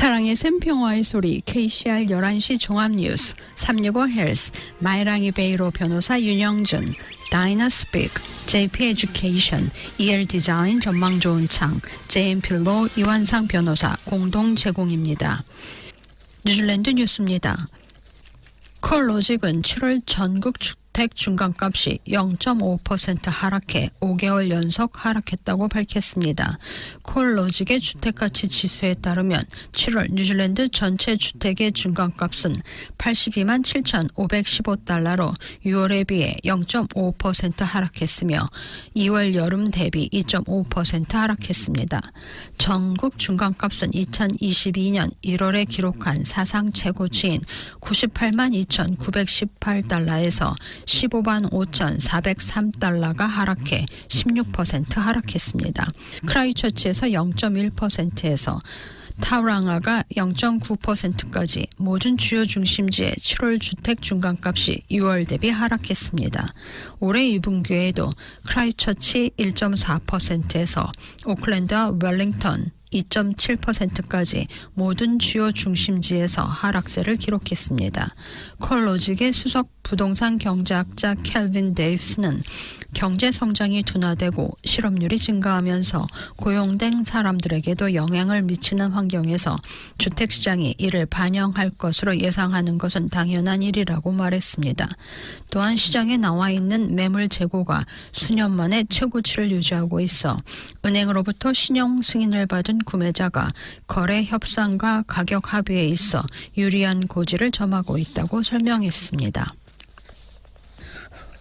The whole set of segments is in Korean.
사랑의 샘 평화의 소리 KCR 11시 종합뉴스 365 헬스 마이랑이 베이로 변호사 윤영준 다이나스픽 JP 에듀케이션 EL 디자인 전망 좋은 창 JM필로 이완상 변호사 공동 제공입니다. 뉴질랜드 뉴스입니다. 콜로직은 7월 전국 주택 중간값이 0.5% 하락해 5개월 연속 하락했다고 밝혔습니다. 콜로직의 주택가치 지수에 따르면 7월 뉴질랜드 전체 주택의 중간값은 82만 7,515달러로 6월에 비해 0.5% 하락했으며 2월 여름 대비 2.5% 하락했습니다. 전국 중간값은 2022년 1월에 기록한 사상 최고치인 98만 2,918달러에서 15만 5,403달러가 하락해 16% 하락했습니다. 크라이처치에서 0.1%에서 타우랑아가 0.9%까지 모든 주요 중심지의 7월 주택 중간값이 6월 대비 하락했습니다. 올해 2분기에도 크라이처치 1.4%에서 오클랜드와 웰링턴 2.7%까지 모든 주요 중심지에서 하락세를 기록했습니다. 콜로직의 수석 부동산 경제학자 켈빈 데이브스는 경제 성장이 둔화되고 실업률이 증가하면서 고용된 사람들에게도 영향을 미치는 환경에서 주택시장이 이를 반영할 것으로 예상하는 것은 당연한 일이라고 말했습니다. 또한 시장에 나와 있는 매물 재고가 수년 만에 최고치를 유지하고 있어 은행으로부터 신용 승인을 받은 구매자가 거래 협상과 가격 합의에 있어 유리한 고지를 점하고 있다고 설명했습니다.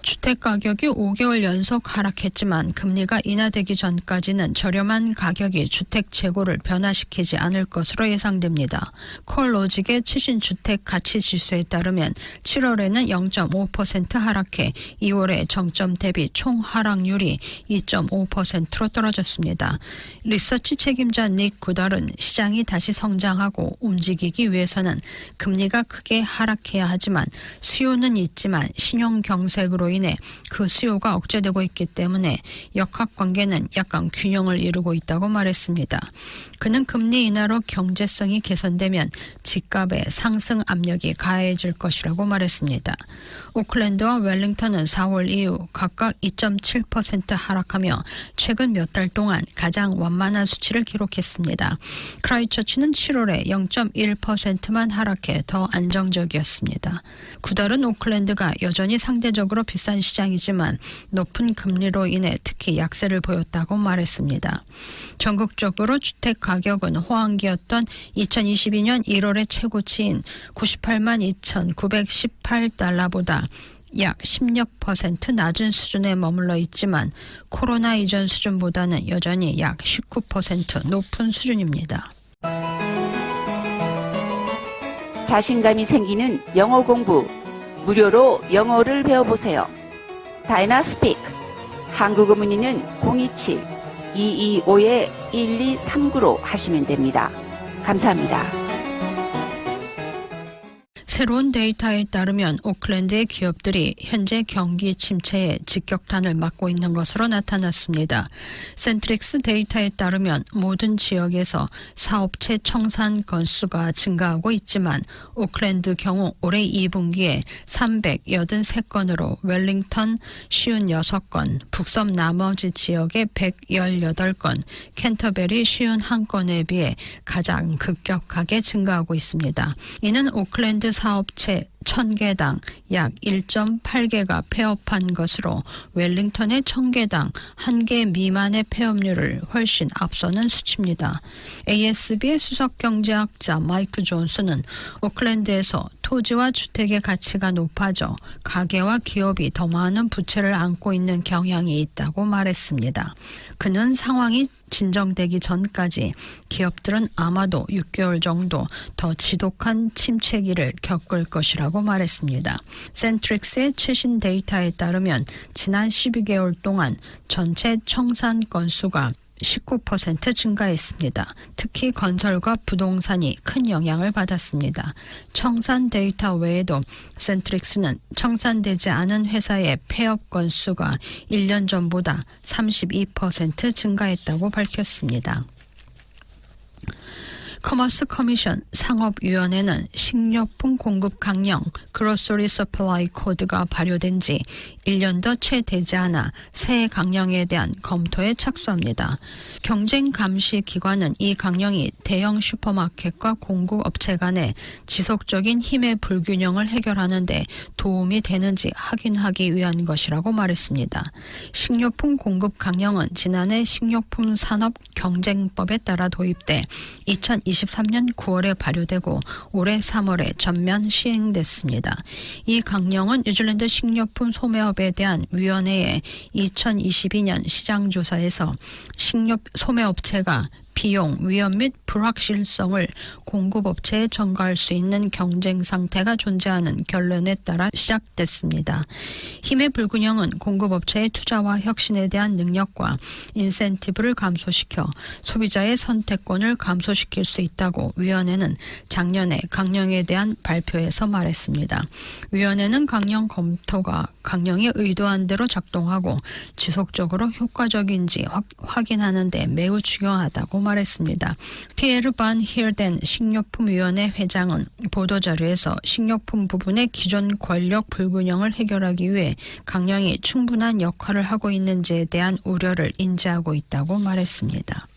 주택가격이 5개월 연속 하락했지만 금리가 인하되기 전까지는 저렴한 가격이 주택 재고를 변화시키지 않을 것으로 예상됩니다. 콜로직의 최신 주택 가치 지수에 따르면 7월에는 0.5% 하락해 2월에 정점 대비 총 하락률이 2.5%로 떨어졌습니다. 리서치 책임자 닉 구달은 시장이 다시 성장하고 움직이기 위해서는 금리가 크게 하락해야 하지만 수요는 있지만 신용 경색으로 인해 그 수요가 억제되고 있기 때문에 역학관계는 약간 균형을 이루고 있다고 말했습니다. 그는 금리 인하로 경제성이 개선되면 집값의 상승 압력이 가해질 것이라고 말했습니다. 오클랜드와 웰링턴은 4월 이후 각각 2.7% 하락하며 최근 몇 달 동안 가장 완만한 수치를 기록했습니다. 크라이처치는 7월에 0.1%만 하락해 더 안정적이었습니다. 구달은 오클랜드가 여전히 상대적으로 비싼 시장이지만 높은 금리로 인해 특히 약세를 보였다고 말했습니다. 전국적으로 주택 가격은 호황기였던 2022년 1월의 최고치인 98만 2,918달러보다 약 16% 낮은 수준에 머물러 있지만 코로나 이전 수준보다는 여전히 약 19% 높은 수준입니다. 자신감이 생기는 영어 공부, 무료로 영어를 배워보세요. 다이나스픽, 한국어 문의는 027-225-1239로 하시면 됩니다. 감사합니다. 새로운 데이터에 따르면 오클랜드의 기업들이 현재 경기 침체에 직격탄을 맞고 있는 것으로 나타났습니다. 센트릭스 데이터에 따르면 모든 지역에서 사업체 청산 건수가 증가하고 있지만 오클랜드 경우 올해 2분기에 383건으로 웰링턴 56건, 북섬 나머지 지역의 118건, 캔터베리 51건에 비해 가장 급격하게 증가하고 있습니다. 이는 오클랜드 사업체 1000개당 약 1.8개가 폐업한 것으로 웰링턴의 1000개당 1개 미만의 폐업률을 훨씬 앞서는 수치입니다. ASB의 수석 경제학자 마이크 존스는 오클랜드에서 토지와 주택의 가치가 높아져 가계와 기업이 더 많은 부채를 안고 있는 경향이 있다고 말했습니다. 그는 상황이 진정되기 전까지 기업들은 아마도 6개월 정도 더 지독한 침체기를 겪을 것이라고 말했습니다. 센트릭스의 최신 데이터에 따르면 지난 12개월 동안 전체 청산 건수가 19% 증가했습니다. 특히 건설과 부동산이 큰 영향을 받았습니다. 청산 데이터 외에도 센트릭스는 청산되지 않은 회사의 폐업 건수가 1년 전보다 32% 증가했다고 밝혔습니다. 커머스 커미션 상업위원회는 식료품 공급 강령 Grocery Supply 코드가 발효된 지 1년도 채 되지 않아 새 강령에 대한 검토에 착수합니다. 경쟁감시기관은 이 강령이 대형 슈퍼마켓과 공급업체 간의 지속적인 힘의 불균형을 해결하는 데 도움이 되는지 확인하기 위한 것이라고 말했습니다. 식료품 공급 강령은 지난해 식료품 산업 경쟁법에 따라 도입돼 2023년 9월에 발효되고 올해 3월에 전면 시행됐습니다. 이 강령은 뉴질랜드 식료품 소매업에 대한 위원회의 2022년 시장조사에서 소매업체가 비용, 위험 및 불확실성을 공급업체에 전가할 수 있는 경쟁 상태가 존재하는 결론에 따라 시작됐습니다. 힘의 불균형은 공급업체의 투자와 혁신에 대한 능력과 인센티브를 감소시켜 소비자의 선택권을 감소시킬 수 있다고 위원회는 작년에 강령에 대한 발표에서 말했습니다. 위원회는 강령 검토가 강령이 의도한 대로 작동하고 지속적으로 효과적인지 확인하는 데 매우 중요하다고 말했습니다. 피에르 반 히르덴 식료품위원회 회장은 보도자료에서 식료품 부분의 기존 권력 불균형을 해결하기 위해 강령이 충분한 역할을 하고 있는지에 대한 우려를 인지하고 있다고 말했습니다.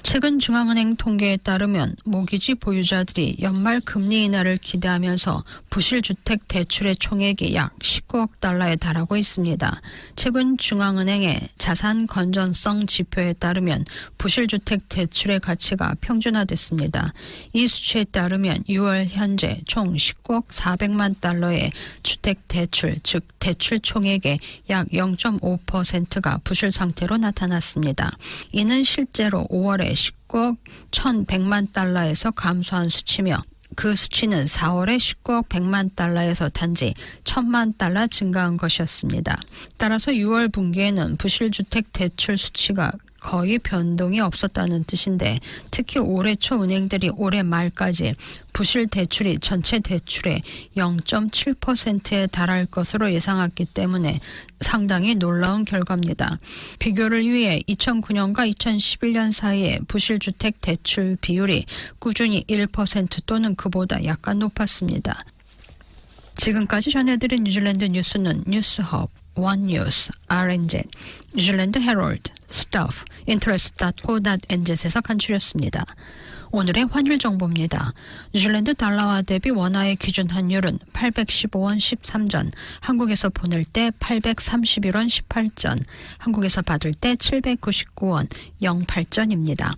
최근 중앙은행 통계에 따르면 모기지 보유자들이 연말 금리 인하를 기대하면서 부실주택 대출의 총액이 약 19억 달러에 달하고 있습니다. 최근 중앙은행의 자산 건전성 지표에 따르면 부실주택 대출의 가치가 평준화됐습니다. 이 수치에 따르면 6월 현재 총 19억 400만 달러의 주택 대출, 즉 대출 총액의 약 0.5%가 부실 상태로 나타났습니다. 이는 실제로 5월에 19억 1,100만 달러에서 감소한 수치며 그 수치는 4월에 19억 100만 달러에서 단지 1,000만 달러 증가한 것이었습니다. 따라서 6월 분기에는 부실주택 대출 수치가 거의 변동이 없었다는 뜻인데 특히 올해 초 은행들이 올해 말까지 부실 대출이 전체 대출의 0.7%에 달할 것으로 예상했기 때문에 상당히 놀라운 결과입니다. 비교를 위해 2009년과 2011년 사이에 부실주택 대출 비율이 꾸준히 1% 또는 그보다 약간 높았습니다. 지금까지 전해드린 뉴질랜드 뉴스는 뉴스허브, 원뉴스, RNZ, 뉴질랜드 헤럴드, 스타프, interest.co.nz에서 간추렸습니다. 오늘의 환율 정보입니다. 뉴질랜드 달러와 대비 원화의 기준 환율은 815원 13전, 한국에서 보낼 때 831원 18전, 한국에서 받을 때 799원 08전입니다.